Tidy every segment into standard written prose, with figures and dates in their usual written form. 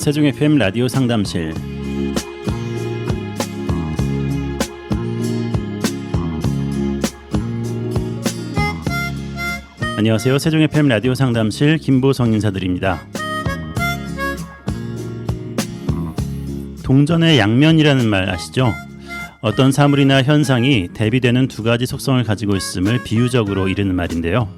세종 FM 라디오 상담실. 안녕하세요. 세종 FM 라디오 상담실 김보성 인사드립니다. 동전의 양면이라는 말 아시죠? 어떤 사물이나 현상이 대비되는 두 가지 속성을 가지고 있음을 비유적으로 이르는 말인데요.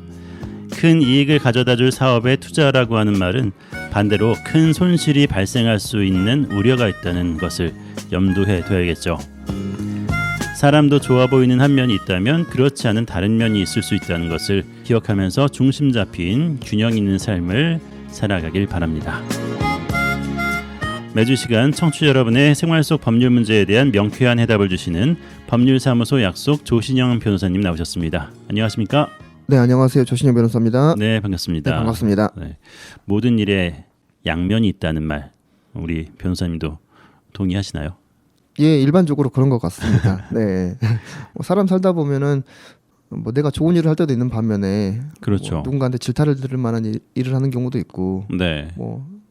큰 이익을 가져다줄 사업에 투자라고 하는 말은 반대로 큰 손실이 발생할 수 있는 우려가 있다는 것을 염두해 둬야겠죠. 사람도 좋아 보이는 한 면이 있다면 그렇지 않은 다른 면이 있을 수 있다는 것을 기억하면서 중심 잡힌 균형 있는 삶을 살아가길 바랍니다. 매주 시간 청취자 여러분의 생활 속 법률 문제에 대한 명쾌한 해답을 주시는 법률사무소 약속 조신영 변호사님 나오셨습니다. 안녕하십니까? 네, 안녕하세요. 조신영 변호사입니다. 네, 반갑습니다. 네, 반갑습니다. 네, 모든 일에 양면이 있다는 말, 우리 변호사님도 동의하시나요? 예, 일반적으로 그런 것 같습니다. 네, 사람 살다 보면은 내가 좋은 일을 할 때도 있는 반면에 그렇죠. 누군가한테 질타를 들을 만한 일을 하는 경우도 있고, 네.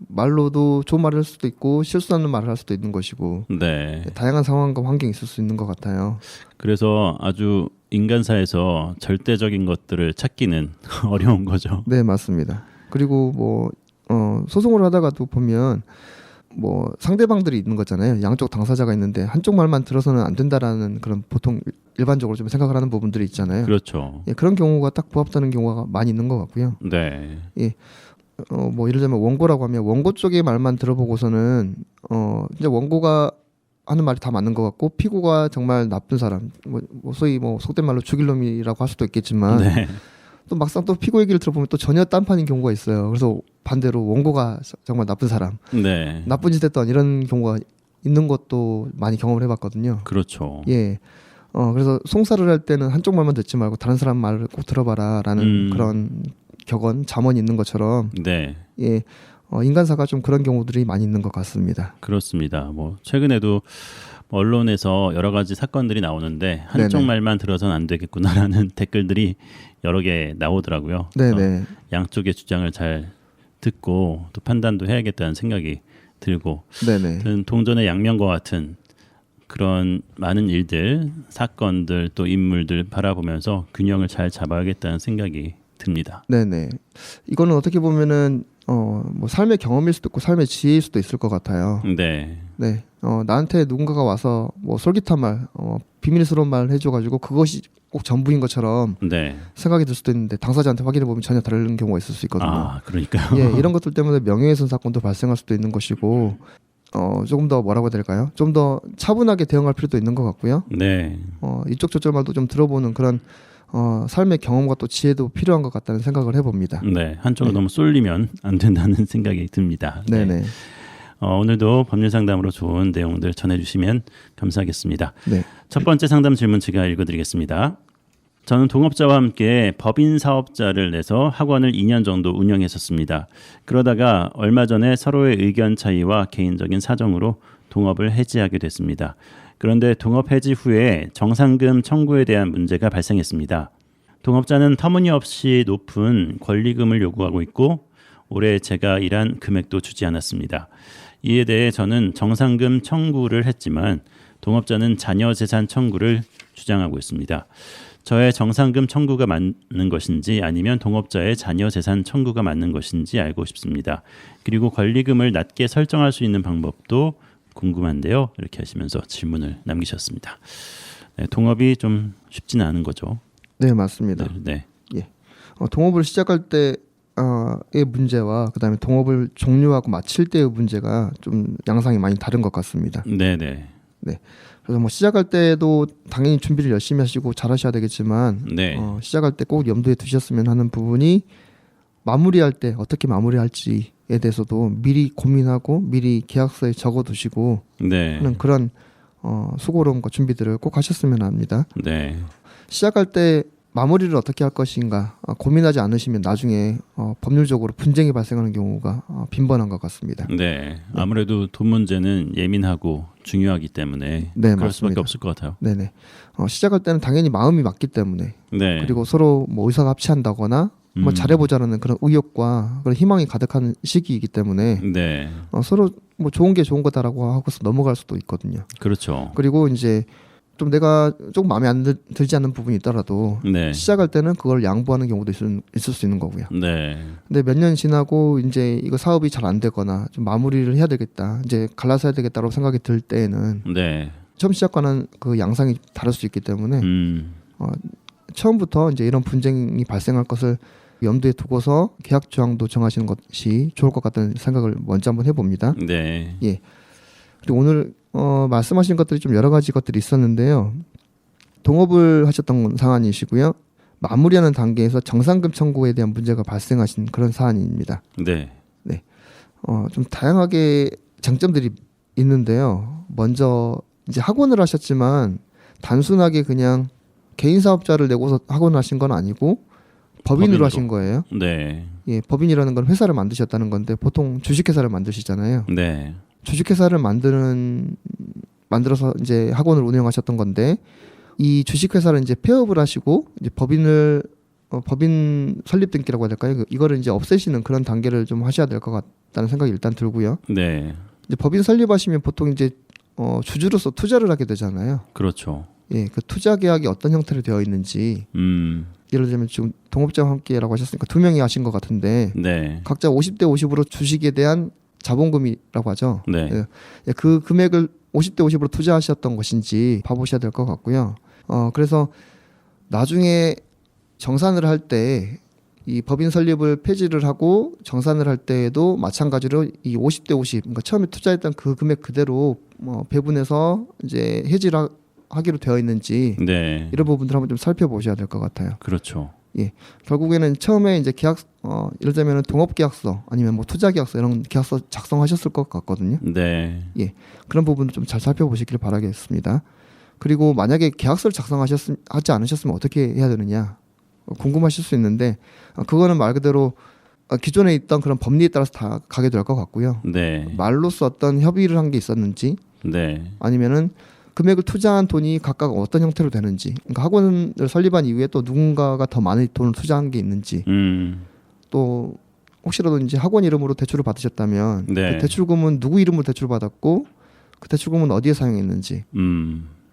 말로도 좋은 말을 할 수도 있고 실수하는 말을 할 수도 있는 것이고, 네. 다양한 상황과 환경이 있을 수 있는 것 같아요. 그래서 아주 인간사에서 절대적인 것들을 찾기는 어려운 거죠. 네, 맞습니다. 그리고 소송을 하다가도 보면 상대방들이 있는 거잖아요. 양쪽 당사자가 있는데 한쪽 말만 들어서는 안 된다라는 그런 보통 일반적으로 좀 생각을 하는 부분들이 있잖아요. 그렇죠. 예, 그런 경우가 딱 부합되는 경우가 많이 있는 것 같고요. 네. 예, 예를 들면 원고라고 하면 원고 쪽의 말만 들어보고서는 이제 원고가 하는 말이 다 맞는 것 같고 피고가 정말 나쁜 사람, 소위 속된 말로 죽일 놈이라고 할 수도 있겠지만. 네. 또 막상 또 피고 얘기를 들어보면 또 전혀 딴판인 경우가 있어요. 그래서 반대로 원고가 정말 나쁜 사람, 네. 나쁜 짓 했던 이런 경우가 있는 것도 많이 경험을 해봤거든요. 그렇죠. 예. 그래서 송사를 할 때는 한쪽 말만 듣지 말고 다른 사람 말을 꼭 들어봐라라는 그런 격언, 잠언이 있는 것처럼, 네. 예, 인간사가 좀 그런 경우들이 많이 있는 것 같습니다. 그렇습니다. 최근에도 언론에서 여러 가지 사건들이 나오는데 한쪽 네네. 말만 들어서는 안 되겠구나라는 댓글들이 여러 개 나오더라고요. 네네. 양쪽의 주장을 잘 듣고 또 판단도 해야겠다는 생각이 들고, 네네. 동전의 양면과 같은 그런 많은 일들, 사건들 또 인물들 바라보면서 균형을 잘 잡아야겠다는 생각이 듭니다. 네네. 이거는 어떻게 보면은 삶의 경험일 수도 있고 삶의 지혜일 수도 있을 것 같아요. 네. 네. 나한테 누군가가 와서 솔깃한 말, 비밀스러운 말을 해줘가지고 그것이 꼭 전부인 것처럼 네. 생각이 들 수도 있는데 당사자한테 확인해 보면 전혀 다른 경우가 있을 수 있거든요. 아, 그러니까요. 예, 이런 것들 때문에 명예훼손 사건도 발생할 수도 있는 것이고, 조금 더 뭐라고 해야 될까요? 좀 더 차분하게 대응할 필요도 있는 것 같고요. 네. 이쪽 저쪽 말도 좀 들어보는 그런 삶의 경험과 또 지혜도 필요한 것 같다는 생각을 해봅니다. 네. 한쪽으로 네. 너무 쏠리면 안 된다는 생각이 듭니다. 네네. 오늘도 법률 상담으로 좋은 내용들 전해주시면 감사하겠습니다. 네. 첫 번째 상담 질문 제가 읽어드리겠습니다. 저는 동업자와 함께 법인 사업자를 내서 학원을 2년 정도 운영했었습니다. 그러다가 얼마 전에 서로의 의견 차이와 개인적인 사정으로 동업을 해지하게 됐습니다. 그런데 동업 해지 후에 정상금 청구에 대한 문제가 발생했습니다. 동업자는 터무니없이 높은 권리금을 요구하고 있고 올해 제가 일한 금액도 주지 않았습니다. 이에 대해 저는 정상금 청구를 했지만 동업자는 자녀 재산 청구를 주장하고 있습니다. 저의 정상금 청구가 맞는 것인지 아니면 동업자의 자녀 재산 청구가 맞는 것인지 알고 싶습니다. 그리고 권리금을 낮게 설정할 수 있는 방법도 궁금한데요. 이렇게 하시면서 질문을 남기셨습니다. 네, 동업이 좀 쉽지는 않은 거죠. 네, 맞습니다. 네. 예. 동업을 시작할 때의 문제와 그다음에 동업을 종료하고 마칠 때의 문제가 좀 양상이 많이 다른 것 같습니다. 네. 그래서 시작할 때도 당연히 준비를 열심히 하시고 잘하셔야 되겠지만 네. 시작할 때 꼭 염두에 두셨으면 하는 부분이 마무리할 때 어떻게 마무리할지에 대해서도 미리 고민하고 미리 계약서에 적어두시고 네. 하는 그런 수고로움과 준비들을 꼭 하셨으면 합니다. 네. 시작할 때 마무리를 어떻게 할 것인가 고민하지 않으시면 나중에 법률적으로 분쟁이 발생하는 경우가 빈번한 것 같습니다. 네. 아무래도 돈 문제는 예민하고 중요하기 때문에 네, 그럴 맞습니다. 수밖에 없을 것 같아요. 네네. 시작할 때는 당연히 마음이 맞기 때문에 네. 그리고 서로 의사가 합치한다거나 한번 잘해보자라는 그런 의욕과 그런 희망이 가득한 시기이기 때문에 네. 서로 뭐 좋은 게 좋은 거다라고 하고서 넘어갈 수도 있거든요. 그렇죠. 그리고 이제 좀 내가 조금 마음에 안 들지 않는 부분이 있더라도 네. 시작할 때는 그걸 양보하는 경우도 있을 수 있는 거고요. 네. 근데 몇 년 지나고 이제 이거 사업이 잘 안 되거나 좀 마무리를 해야 되겠다, 이제 갈라서 해야 되겠다라고 생각이 들 때에는 네. 처음 시작과는 그 양상이 다를 수 있기 때문에 처음부터 이제 이런 분쟁이 발생할 것을 염두에 두고서 계약 조항도 정하시는 것이 좋을 것 같다는 생각을 먼저 한번 해봅니다. 네. 예. 그리고 오늘 말씀하신 것들이 좀 여러 가지 것들이 있었는데요. 동업을 하셨던 사안이시고요. 마무리하는 단계에서 정상금 청구에 대한 문제가 발생하신 그런 사안입니다. 네. 좀 다양하게 장점들이 있는데요. 먼저 이제 학원을 하셨지만 단순하게 그냥 개인 사업자를 내고서 학원을 하신 건 아니고 법인으로 하신 거예요. 네. 예, 법인이라는 건 회사를 만드셨다는 건데 보통 주식회사를 만드시잖아요. 네. 주식회사를 만들어서 이제 학원을 운영하셨던 건데 이 주식회사를 이제 폐업을 하시고 이제 법인 설립 등기라고 해야 될까요? 이거를 이제 없애시는 그런 단계를 좀 하셔야 될 것 같다는 생각이 일단 들고요. 네. 이제 법인 설립하시면 보통 이제 주주로서 투자를 하게 되잖아요. 그렇죠. 예, 그 투자 계약이 어떤 형태로 되어 있는지 예를 들면 지금 동업자와 함께라고 하셨으니까 두 명이 하신 것 같은데 네. 각자 50대 50으로 주식에 대한 자본금이라고 하죠. 네. 예, 그 금액을 50대 50으로 투자하셨던 것인지 봐보셔야 될 것 같고요. 그래서 나중에 정산을 할 때 이 법인 설립을 폐지를 하고 정산을 할 때에도 마찬가지로 이 50대 50, 그러니까 처음에 투자했던 그 금액 그대로 배분해서 이제 해지를 하기로 되어 있는지 네. 이런 부분들 한번 좀 살펴보셔야 될 것 같아요. 그렇죠. 예, 결국에는 처음에 이제 계약, 예를 들면 동업계약서 아니면 뭐 투자계약서 이런 계약서 작성하셨을 것 같거든요. 네. 예, 그런 부분을 좀 잘 살펴보시길 바라겠습니다. 그리고 만약에 계약서를 하지 않으셨으면 어떻게 해야 되느냐 궁금하실 수 있는데 그거는 말 그대로 기존에 있던 그런 법리에 따라서 다 가게 될 것 같고요. 네. 말로써 어떤 협의를 한 게 있었는지 네. 아니면은 금액을 투자한 돈이 각각 어떤 형태로 되는지, 그러니까 학원을 설립한 이후에 또 누군가가 더 많은 돈을 투자한 게 있는지, 또 혹시라도 이제 학원 이름으로 대출을 받으셨다면 네. 그 대출금은 누구 이름으로 대출 받았고 그 대출금은 어디에 사용했는지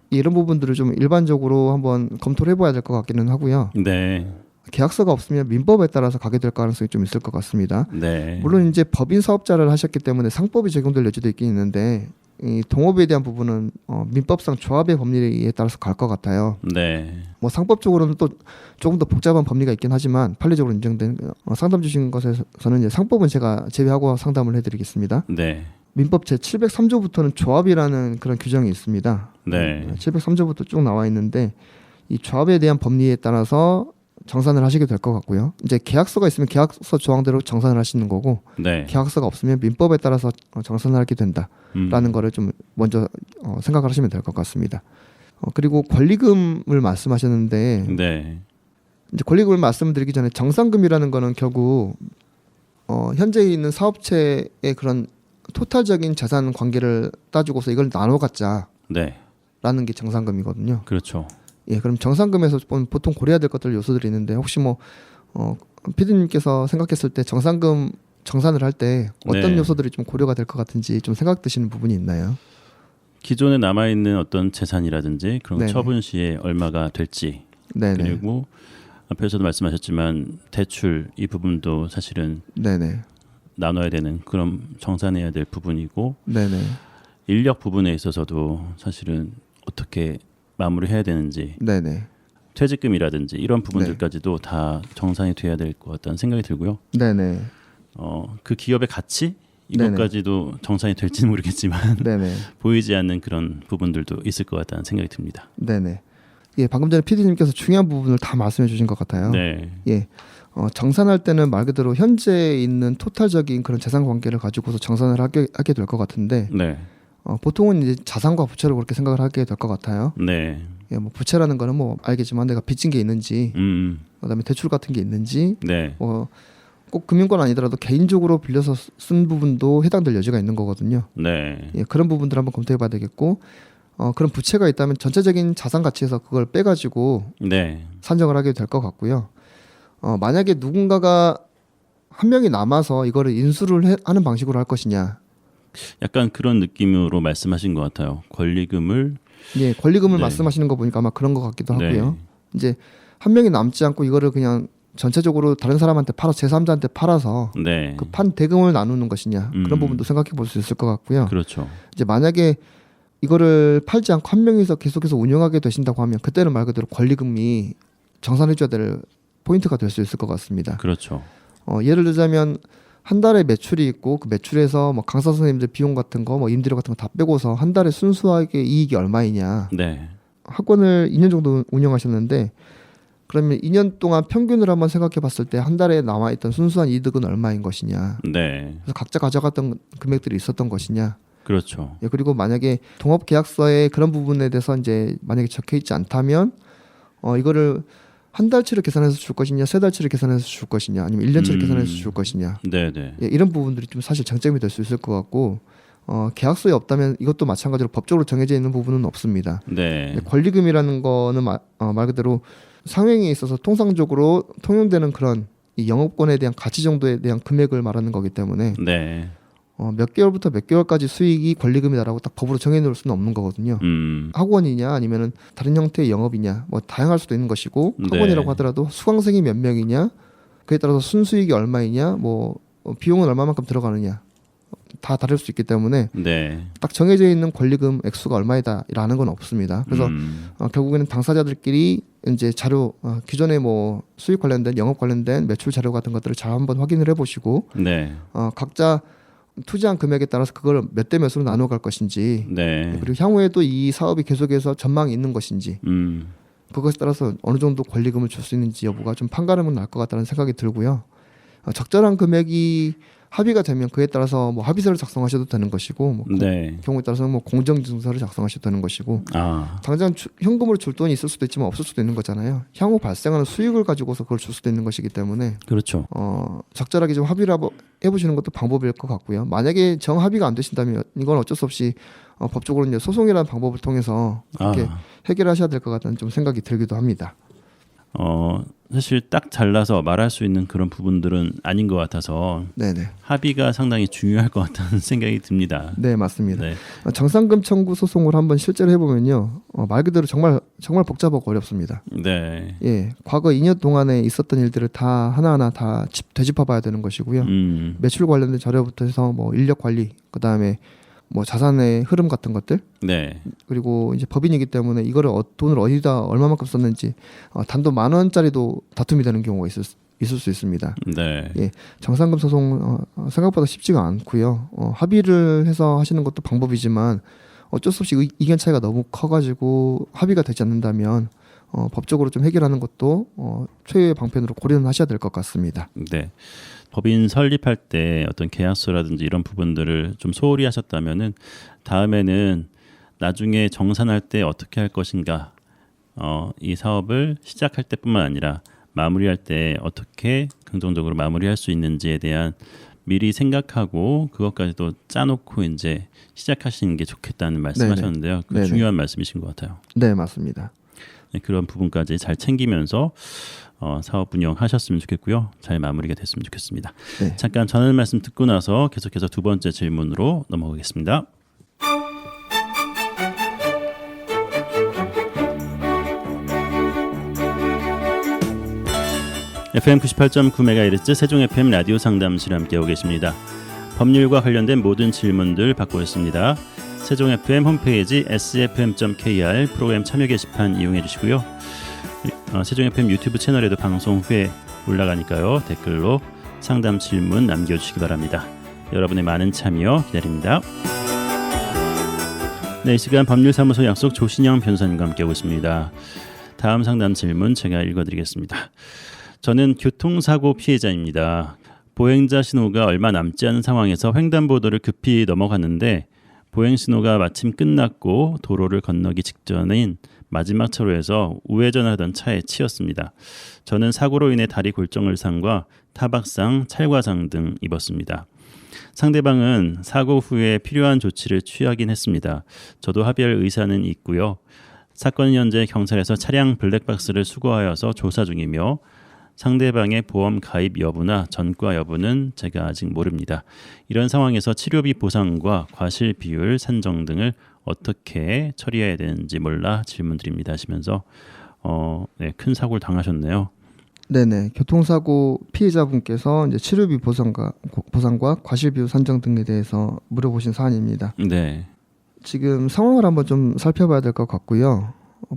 이런 부분들을 좀 일반적으로 한번 검토를 해봐야 될 것 같기는 하고요. 네. 계약서가 없으면 민법에 따라서 가게 될 가능성이 좀 있을 것 같습니다. 네. 물론 이제 법인 사업자를 하셨기 때문에 상법이 적용될 여지도 있긴 있는데 이 동업에 대한 부분은 민법상 조합의 법리에 따라서 갈 것 같아요. 네. 뭐 상법적으로는 또 조금 더 복잡한 법리가 있긴 하지만 판례적으로 인정된 상담 주신 것에서는 이제 상법은 제가 제외하고 상담을 해드리겠습니다. 네. 민법 제 703조부터는 조합이라는 그런 규정이 있습니다. 네. 703조부터 쭉 나와 있는데 이 조합에 대한 법리에 따라서 정산을 하시게 될 것 같고요. 이제 계약서가 있으면 계약서 조항대로 정산을 하시는 거고 네. 계약서가 없으면 민법에 따라서 정산을 하게 된다라는 거를 좀 먼저 생각을 하시면 될 것 같습니다. 그리고 권리금을 말씀하셨는데 네. 이제 권리금을 말씀드리기 전에 정산금이라는 거는 결국 현재 있는 사업체의 그런 토탈적인 자산 관계를 따지고서 이걸 나눠 갖자라는 네. 게 정산금이거든요. 그렇죠. 예, 그럼 정산금에서 보통 고려해야 될 것들 요소들이 있는데 혹시 뭐 PD님께서 생각했을 때 정산금 정산을 할 때 어떤 네. 요소들이 좀 고려가 될 것 같은지 좀 생각 드시는 부분이 있나요? 기존에 남아 있는 어떤 재산이라든지 그런 네네. 처분 시에 얼마가 될지 네네. 그리고 앞에서도 말씀하셨지만 대출 이 부분도 사실은 네네. 나눠야 되는 그런 정산해야 될 부분이고 네네. 인력 부분에 있어서도 사실은 어떻게 마무리해야 되는지 네네. 퇴직금이라든지 이런 부분들까지도 다 정산이 돼야 될 것 같다는 생각이 들고요. 네네. 그 기업의 가치 이것까지도 정산이 될지는 모르겠지만 네네. 보이지 않는 그런 부분들도 있을 것 같다는 생각이 듭니다. 네네. 예, 방금 전에 PD님께서 중요한 부분을 다 말씀해 주신 것 같아요. 네. 예. 정산할 때는 말 그대로 현재 있는 토탈적인 그런 재산 관계를 가지고서 정산을 하게 될 것 같은데 네. 보통은 이제 자산과 부채로 그렇게 생각을 하게 될 것 같아요. 네. 예, 뭐 부채라는 거는 뭐 알겠지만 내가 빚진 게 있는지, 그다음에 대출 같은 게 있는지, 네. 꼭 금융권 아니더라도 개인적으로 빌려서 쓴 부분도 해당될 여지가 있는 거거든요. 네. 예, 그런 부분들 한번 검토해봐야 되겠고, 그런 부채가 있다면 전체적인 자산 가치에서 그걸 빼가지고 네. 산정을 하게 될 것 같고요. 만약에 누군가가 한 명이 남아서 이거를 인수를 하는 방식으로 할 것이냐. 약간 그런 느낌으로 말씀하신 것 같아요. 권리금을 예, 권리금을 네. 말씀하시는 거 보니까 아마 그런 것 같기도 네. 하고요. 이제 한 명이 남지 않고 이거를 그냥 전체적으로 다른 사람한테 팔아 제3자한테 팔아서 네. 그 판 대금을 나누는 것이냐 그런 부분도 생각해 볼 수 있을 것 같고요. 그렇죠. 이제 만약에 이거를 팔지 않고 한 명이서 계속해서 운영하게 되신다고 하면 그때는 말 그대로 권리금이 정산해줘야 될 포인트가 될 수 있을 것 같습니다. 그렇죠. 예를 들자면 한 달에 매출이 있고 그 매출에서 뭐 강사 선생님들 비용 같은 거 뭐 임대료 같은 거 다 빼고서 한 달에 순수하게 이익이 얼마이냐. 네. 학원을 2년 정도 운영하셨는데 그러면 2년 동안 평균을 한번 생각해 봤을 때 한 달에 남아 있던 순수한 이득은 얼마인 것이냐. 네. 그래서 각자 가져갔던 금액들이 있었던 것이냐. 그렇죠. 예, 그리고 만약에 동업 계약서에 그런 부분에 대해서 이제 만약에 적혀 있지 않다면 이거를 한 달치를 계산해서 줄 것이냐, 세 달치를 계산해서 줄 것이냐, 아니면 1년치를 계산해서 줄 것이냐. 네, 네. 예, 이런 부분들이 좀 사실 쟁점이 될 수 있을 것 같고 계약서에 없다면 이것도 마찬가지로 법적으로 정해져 있는 부분은 없습니다. 네. 권리금이라는 거는 말 그대로 상행에 있어서 통상적으로 통용되는 그런 이 영업권에 대한 가치 정도에 대한 금액을 말하는 거기 때문에 네. 몇 개월부터 몇 개월까지 수익이 권리금이다라고 딱 법으로 정해놓을 수는 없는 거거든요. 학원이냐 아니면은 다른 형태의 영업이냐 뭐 다양할 수도 있는 것이고 네. 학원이라고 하더라도 수강생이 몇 명이냐 그에 따라서 순수익이 얼마이냐 뭐 비용은 얼마만큼 들어가느냐 다 다를 수 있기 때문에 네. 딱 정해져 있는 권리금 액수가 얼마이다라는 건 없습니다. 그래서 결국에는 당사자들끼리 이제 자료 기존에 뭐 수익 관련된 영업 관련된 매출 자료 같은 것들을 잘 한번 확인을 해보시고 네. 각자 투자한 금액에 따라서 그걸 몇 대 몇으로 나눠 갈 것인지 네. 그리고 향후에도 이 사업이 계속해서 전망이 있는 것인지 그것에 따라서 어느 정도 권리금을 줄 수 있는지 여부가 좀 판가름은 날 것 같다는 생각이 들고요. 적절한 금액이 합의가 되면 그에 따라서 뭐 합의서를 작성하셔도 되는 것이고 뭐 네. 경우에 따라서는 뭐 공정증서를 작성하셔도 되는 것이고 당장 현금으로 줄 돈이 있을 수도 있지만 없을 수도 있는 거잖아요. 향후 발생하는 수익을 가지고서 그걸 줄 수도 있는 것이기 때문에 그렇죠. 적절하게 좀 합의를 해보시는 것도 방법일 것 같고요. 만약에 정 합의가 안 되신다면 이건 어쩔 수 없이 법적으로 이제 소송이라는 방법을 통해서 그렇게 해결하셔야 될 것 같다는 좀 생각이 들기도 합니다. 사실 딱 잘라서 말할 수 있는 그런 부분들은 아닌 것 같아서 네네. 합의가 상당히 중요할 것 같다는 생각이 듭니다. 네, 맞습니다. 네. 정상금 청구 소송을 한번 실제로 해보면요, 말 그대로 정말 복잡하고 어렵습니다. 네. 예, 과거 2년 동안에 있었던 일들을 다 하나하나 다 되짚어봐야 되는 것이고요. 매출 관련된 자료부터 해서 뭐 인력 관리, 그 다음에 뭐 자산의 흐름 같은 것들, 네. 그리고 이제 법인이기 때문에 이거를 돈을 어디다 얼마만큼 썼는지 단돈 10,000원짜리도 다툼이 되는 경우가 있을 수 있습니다. 네. 예, 정상금 소송 생각보다 쉽지가 않고요. 합의를 해서 하시는 것도 방법이지만 어쩔 수 없이 의견 차이가 너무 커가지고 합의가 되지 않는다면 법적으로 좀 해결하는 것도 최후의 방편으로 고려는 하셔야 될 것 같습니다. 네. 법인 설립할 때 어떤 계약서라든지 이런 부분들을 좀 소홀히 하셨다면은 다음에는 나중에 정산할 때 어떻게 할 것인가, 이 사업을 시작할 때뿐만 아니라 마무리할 때 어떻게 긍정적으로 마무리할 수 있는지에 대한 미리 생각하고 그것까지도 짜놓고 이제 시작하시는 게 좋겠다는 말씀하셨는데요. 그 중요한 말씀이신 것 같아요. 네, 맞습니다. 네, 그런 부분까지 잘 챙기면서 사업 운영하셨으면 좋겠고요. 잘 마무리가 됐으면 좋겠습니다. 네. 잠깐 전할 말씀 듣고 나서 계속해서 두 번째 질문으로 넘어가겠습니다. FM 98.9MHz 세종 FM 라디오 상담실 함께하고 계십니다. 법률과 관련된 모든 질문들 받고 있습니다. 세종 FM 홈페이지 sfm.kr 프로그램 참여 게시판 이용해 주시고요. 세종 FM 유튜브 채널에도 방송 후에 올라가니까요. 댓글로 상담 질문 남겨주시기 바랍니다. 여러분의 많은 참여 기다립니다. 네, 이 시간 법률사무소 약속 조신영 변호사님과 함께하고 있습니다. 다음 상담 질문 제가 읽어드리겠습니다. 저는 교통사고 피해자입니다. 보행자 신호가 얼마 남지 않은 상황에서 횡단보도를 급히 넘어갔는데 보행신호가 마침 끝났고 도로를 건너기 직전인 마지막 차로에서 우회전하던 차에 치였습니다. 저는 사고로 인해 다리 골절상과 타박상, 찰과상 등 입었습니다. 상대방은 사고 후에 필요한 조치를 취하긴 했습니다. 저도 합의할 의사는 있고요. 사건은 현재 경찰에서 차량 블랙박스를 수거하여서 조사 중이며 상대방의 보험 가입 여부나 전과 여부는 제가 아직 모릅니다. 이런 상황에서 치료비 보상과 과실 비율 산정 등을 어떻게 처리해야 되는지 몰라 질문드립니다 하시면서 네, 큰 사고를 당하셨네요. 네네. 교통사고 피해자분께서 이제 치료비 보상과 과실 비율 산정 등에 대해서 물어보신 사안입니다. 네. 지금 상황을 한번 좀 살펴봐야 될 것 같고요.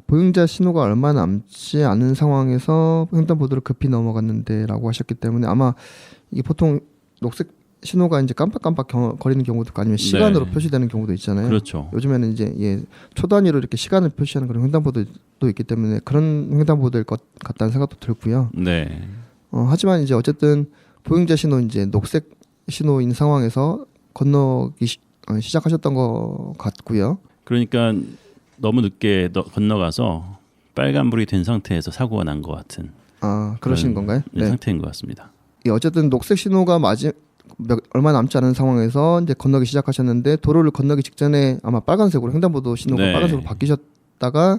보행자 신호가 얼마 남지 않은 상황에서 횡단보도를 급히 넘어갔는데라고 하셨기 때문에 아마 이게 보통 녹색 신호가 이제 깜빡깜빡 거리는 경우도 있고 아니면 시간으로 네. 표시되는 경우도 있잖아요. 그렇죠. 요즘에는 이제 초 단위로 이렇게 시간을 표시하는 그런 횡단보도도 있기 때문에 그런 횡단보도일 것 같다는 생각도 들고요. 네. 하지만 이제 어쨌든 보행자 신호 이제 녹색 신호인 상황에서 건너기 시작하셨던 것 같고요. 그러니까 너무 늦게 건너가서 빨간불이 된 상태에서 사고가 난 것 같은 그러신 건가요? 네. 상태인 것 같습니다. 어쨌든 녹색 신호가 얼마 남지 않은 상황에서 이제 건너기 시작하셨는데 도로를 건너기 직전에 아마 빨간색으로 횡단보도 신호가 네. 빨간색으로 바뀌셨다가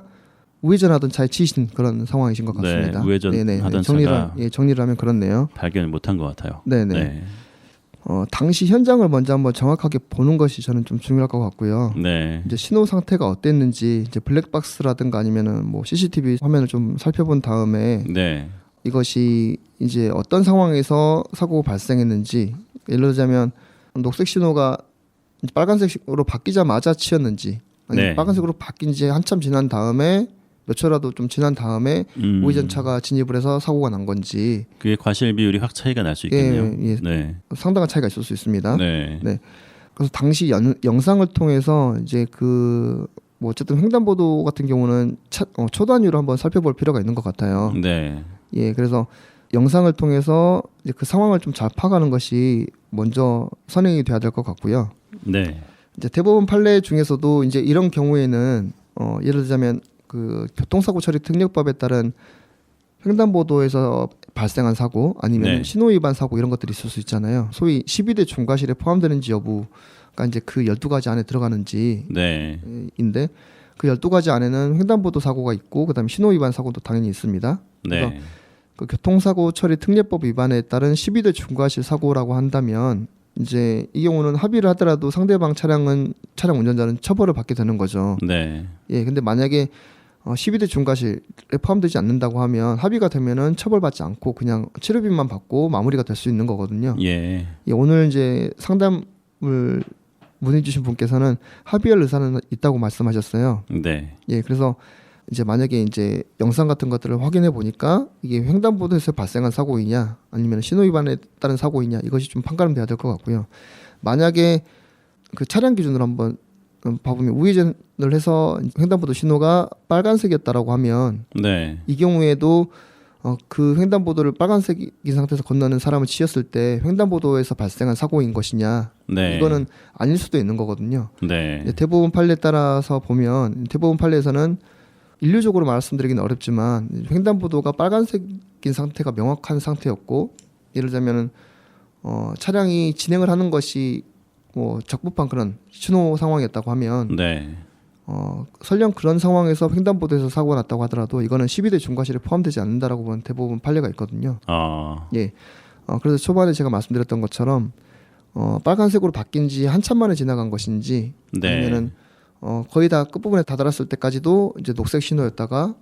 우회전하던 차에 치이신 그런 상황이신 것 같습니다. 네, 우회전하던 차가 정리를 하면 그렇네요. 발견을 못한 것 같아요. 네네. 네. 당시 현장을 먼저 한번 정확하게 보는 것이 저는 좀 중요할 것 같고요. 네. 이제 신호 상태가 어땠는지 이제 블랙박스라든가 아니면은 뭐 CCTV 화면을 좀 살펴본 다음에 네. 이것이 이제 어떤 상황에서 사고가 발생했는지 예를 들자면 녹색 신호가 빨간색으로 바뀌자마자 치였는지 아니면 네. 빨간색으로 바뀐 지 한참 지난 다음에 몇 초라도 좀 지난 다음에 우회전차가 진입을 해서 사고가 난 건지 그게 과실 비율이 확 차이가 날 수 있겠네요. 예. 네. 상당한 차이가 있을 수 있습니다. 네. 네. 그래서 당시 영상을 통해서 이제 뭐 어쨌든 횡단보도 같은 경우는 초 단위로 한번 살펴볼 필요가 있는 것 같아요. 네. 예, 그래서 영상을 통해서 이제 그 상황을 좀 잘 파악하는 것이 먼저 선행이 돼야 될 것 같고요. 네. 이제 대법원 판례 중에서도 이제 이런 경우에는 예를 들자면 그 교통사고 처리 특례법에 따른 횡단보도에서 발생한 사고 아니면 네. 신호 위반 사고 이런 것들이 있을 수 있잖아요. 소위 12대 중과실에 포함되는지 여부가 이제 그 12가지 안에 들어가는지인데 네. 그 12가지 안에는 횡단보도 사고가 있고 그다음에 신호 위반 사고도 당연히 있습니다. 그래서 네. 그 교통사고 처리 특례법 위반에 따른 12대 중과실 사고라고 한다면 이제 이 경우는 합의를 하더라도 상대방 차량 운전자는 처벌을 받게 되는 거죠. 네. 예, 근데 만약에 12대 중과실에 포함되지 않는다고 하면 합의가 되면은 처벌받지 않고 그냥 치료비만 받고 마무리가 될 수 있는 거거든요. 예. 예, 오늘 이제 상담을 문의 주신 분께서는 합의할 의사는 있다고 말씀하셨어요. 네. 예, 그래서 이제 만약에 이제 영상 같은 것들을 확인해 보니까 이게 횡단보도에서 발생한 사고이냐 아니면 신호 위반에 따른 사고이냐 이것이 좀 판가름돼야 될 것 같고요. 만약에 그 차량 기준으로 한번 봐보면 우회전을 해서 횡단보도 신호가 빨간색이었다라고 하면 네. 이 경우에도 그 횡단보도를 빨간색인 상태에서 건너는 사람을 치였을 때 횡단보도에서 발생한 사고인 것이냐 네. 이거는 아닐 수도 있는 거거든요. 네. 대법원 판례에 따라서 보면 대법원 판례에서는 인류적으로 말씀드리기는 어렵지만 횡단보도가 빨간색인 상태가 명확한 상태였고 예를 들자면은 차량이 진행을 하는 것이 뭐 적법한 그런 신호 상황이었다고 하면 네. 설령 그런 상황에서 횡단보도에서 사고가 났다고 하더라도 이거는 12대 중과실에 포함되지 않는다라고 보는 대법원 판례가 있거든요. 예. 그래서 초반에 제가 말씀드렸던 것처럼 빨간색으로 바뀐 지 한참 만에 지나간 것인지 네. 아니면은 거의 다 끝부분에 다다랐을 때까지도 이제 녹색 신호였다가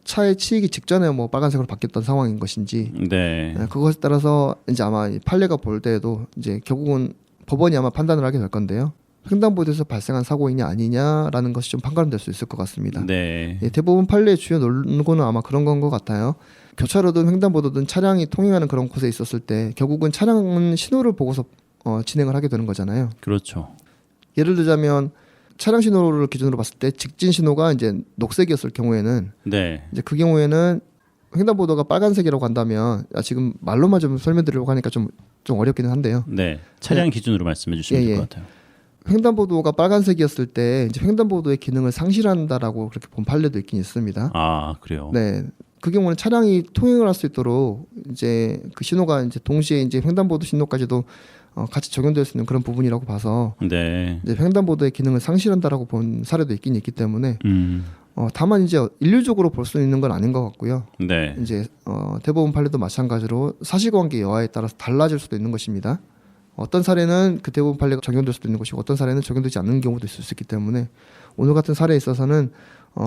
차에 치이기 직전에 뭐 빨간색으로 바뀌었던 상황인 것인지 네. 그것에 따라서 이제 아마 이 판례가 볼 때에도 이제 결국은 법원이 아마 판단을 하게 될 건데요. 횡단보도에서 발생한 사고이냐 아니냐라는 것이 좀 판가름될 수 있을 것 같습니다. 네. 예, 대부분 판례의 주요 논거는 아마 그런 건 것 같아요. 교차로든 횡단보도든 차량이 통행하는 그런 곳에 있었을 때 결국은 차량은 신호를 보고서 진행을 하게 되는 거잖아요. 그렇죠. 예를 들자면 차량 신호를 기준으로 봤을 때 직진 신호가 이제 녹색이었을 경우에는 네. 이제 그 경우에는 횡단보도가 빨간색이라고 한다면 지금 말로만 좀 설명드리려고 하니까 좀 어렵기는 한데요. 네. 차량 기준으로 말씀해 주시면 될 것 같아요. 횡단보도가 빨간색이었을 때 이제 횡단보도의 기능을 상실한다라고 그렇게 본 판례도 있긴 있습니다. 아, 그래요. 네. 그 경우는 차량이 통행을 할 수 있도록 이제 그 신호가 이제 동시에 이제 횡단보도 신호까지도 같이 적용될 수 있는 그런 부분이라고 봐서 네. 이제 횡단보도의 기능을 상실한다라고 본 사례도 있긴 있기 때문에 다만 이제 일률적으로 볼 수 있는 건 아닌 것 같고요. 네. 이제 대법원 판례도 마찬가지로 사실관계 여하에 따라서 달라질 수도 있는 것입니다. 어떤 사례는 그 대법원 판례가 적용될 수도 있는 것이고 어떤 사례는 적용되지 않는 경우도 있을 수 있기 때문에 오늘 같은 사례에 있어서는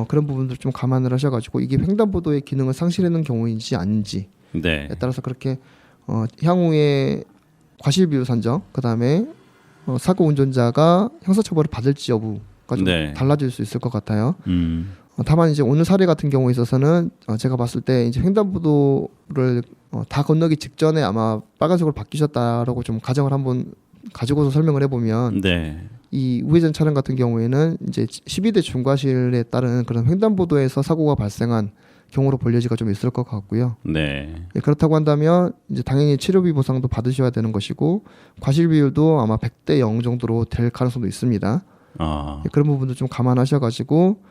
그런 부분들 좀 감안을 하셔가지고 이게 횡단보도의 기능을 상실하는 경우인지 아닌지에 네. 따라서 그렇게 향후에 과실비율 산정, 그 다음에 사고 운전자가 형사처벌을 받을지 여부가 좀 네. 달라질 수 있을 것 같아요. 다만 이제 오늘 사례 같은 경우에 있어서는 제가 봤을 때 이제 횡단보도를 다 건너기 직전에 아마 빨간색으로 바뀌셨다라고 좀 가정을 한번 가지고서 설명을 해보면 네. 이 우회전 차량 같은 경우에는 이제 12대 중과실에 따른 그런 횡단보도에서 사고가 발생한 경우로 볼 여지가 좀 있을 것 같고요. 네. 예, 그렇다고 한다면 이제 당연히 치료비 보상도 받으셔야 되는 것이고 과실 비율도 아마 100대 0 정도로 될 가능성도 있습니다. 예, 그런 부분도 좀 감안하셔가지고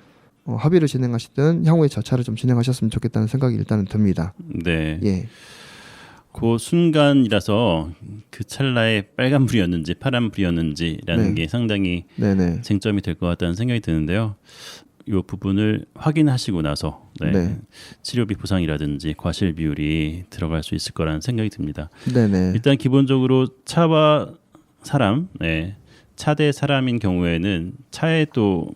합의를 진행하시든 향후에 절차를 좀 진행하셨으면 좋겠다는 생각이 일단은 듭니다. 네. 예, 그 순간이라서 그 찰나에 빨간불이었는지 파란불이었는지라는 네. 게 상당히 네네. 쟁점이 될 것 같다는 생각이 드는데요. 이 부분을 확인하시고 나서 네. 치료비 보상이라든지 과실 비율이 들어갈 수 있을 거라는 생각이 듭니다. 네네. 일단 기본적으로 차와 사람, 차 대 사람인 경우에는 차에 또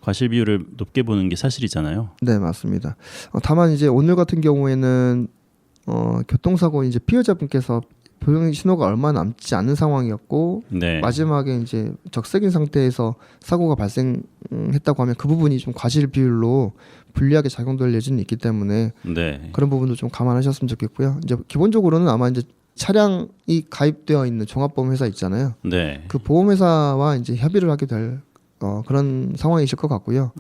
과실 비율을 높게 보는 게 사실이잖아요. 네, 맞습니다. 다만 이제 오늘 같은 경우에는 교통사고 이제 피해자분께서 보행 신호가 얼마 남지 않은 상황이었고 네. 마지막에 이제 적색인 상태에서 사고가 발생했다고 하면 그 부분이 좀 과실 비율로 불리하게 작용될 여지는 있기 때문에 네. 그런 부분도 좀 감안하셨으면 좋겠고요. 이제 기본적으로는 아마 이제 차량이 가입되어 있는 종합보험회사 있잖아요. 네. 그 보험회사와 이제 협의를 하게 될 그런 상황이실 것 같고요.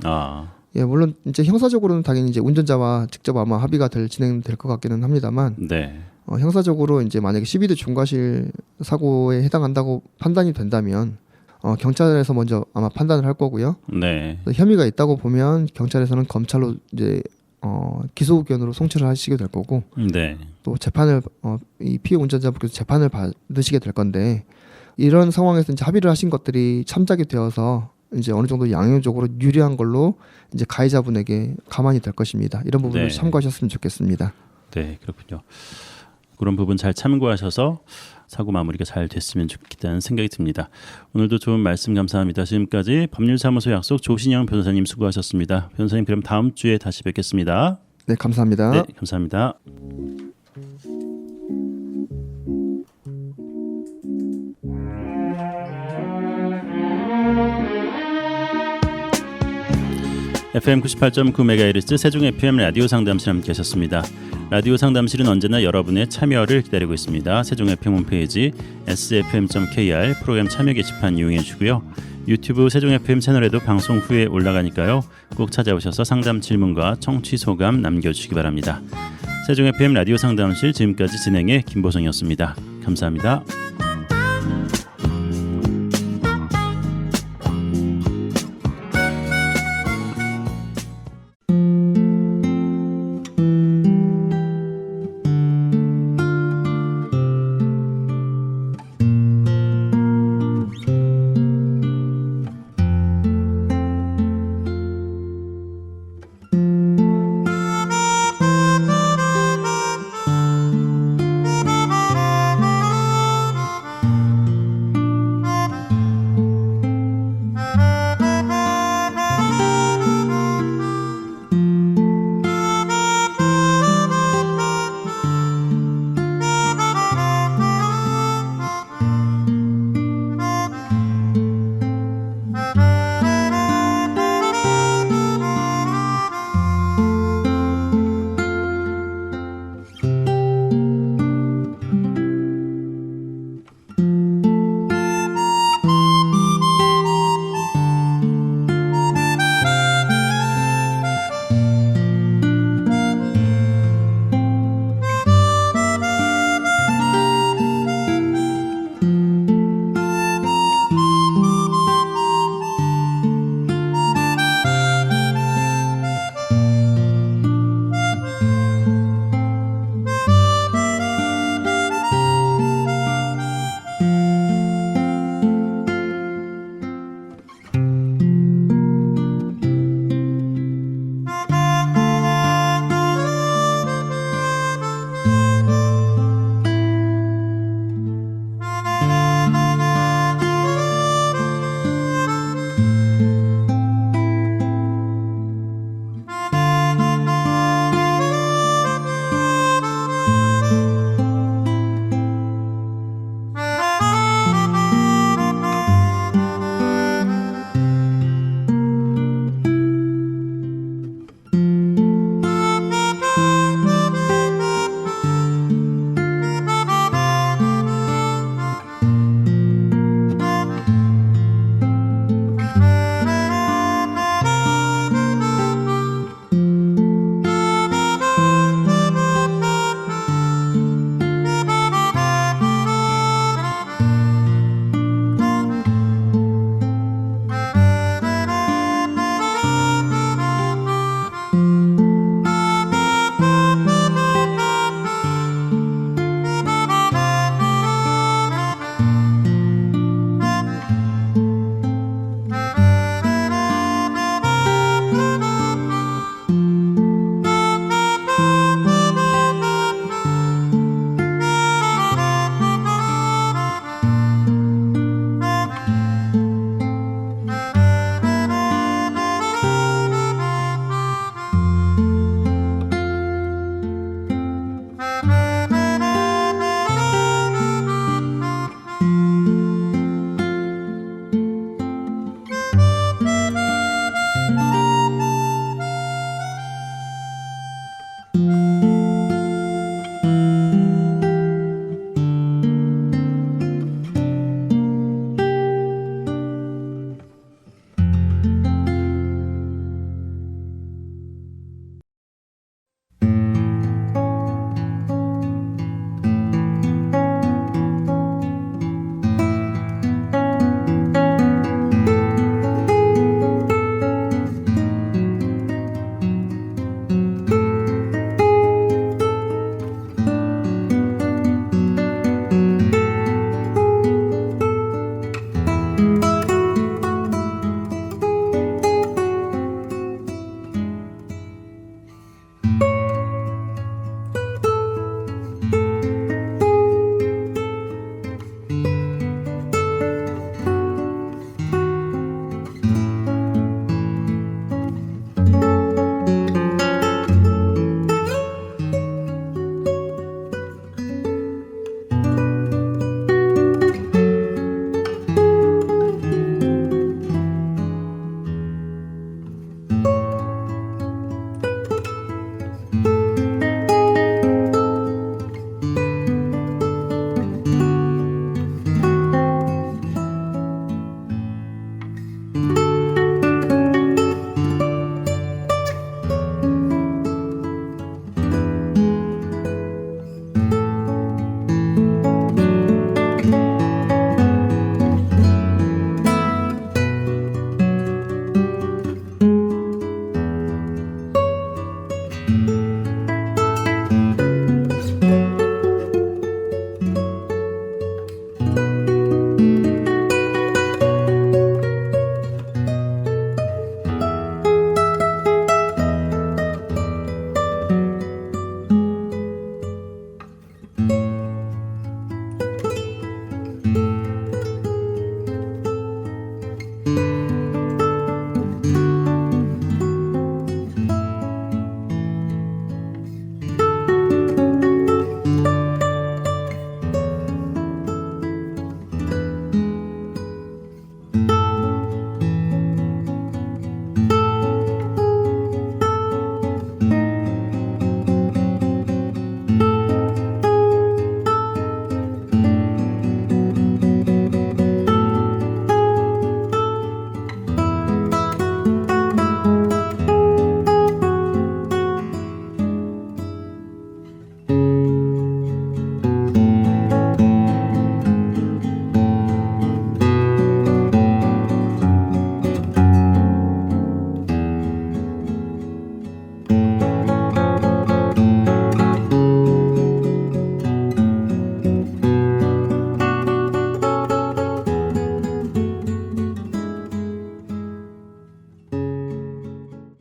예, 물론 이제 형사적으로는 당연히 이제 운전자와 직접 아마 합의가 진행될 것 같기는 합니다만, 네. 형사적으로 이제 만약에 12대 중과실 사고에 해당한다고 판단이 된다면, 경찰에서 먼저 아마 판단을 할 거고요. 네. 혐의가 있다고 보면 경찰에서는 검찰로 이제 기소 의견으로 송치를 하시게 될 거고, 네. 또 재판을 이 피해 운전자분께서 재판을 받으시게 될 건데, 이런 상황에서 이제 합의를 하신 것들이 참작이 되어서 이제 어느 정도 양형적으로 유리한 걸로 이제 가해자분에게 가만히 될 것입니다. 이런 부분을 네. 참고하셨으면 좋겠습니다. 네, 그렇군요. 그런 부분 잘 참고하셔서 사고 마무리가 잘 됐으면 좋겠다는 생각이 듭니다. 오늘도 좋은 말씀 감사합니다. 지금까지 법률사무소 약속 조신영 변호사님 수고하셨습니다. 변호사님 그럼 다음 주에 다시 뵙겠습니다. 네, 감사합니다. 네, 감사합니다. FM 98.9MHz 세종 FM 라디오 상담실 함께 하셨습니다. 라디오 상담실은 언제나 여러분의 참여를 기다리고 있습니다. 세종 FM 홈페이지 sfm.kr 프로그램 참여 게시판 이용해 주시고요. 유튜브 세종 FM 채널에도 방송 후에 올라가니까요. 꼭 찾아오셔서 상담 질문과 청취 소감 남겨주시기 바랍니다. 세종 FM 라디오 상담실 지금까지 진행의 김보성이었습니다. 감사합니다.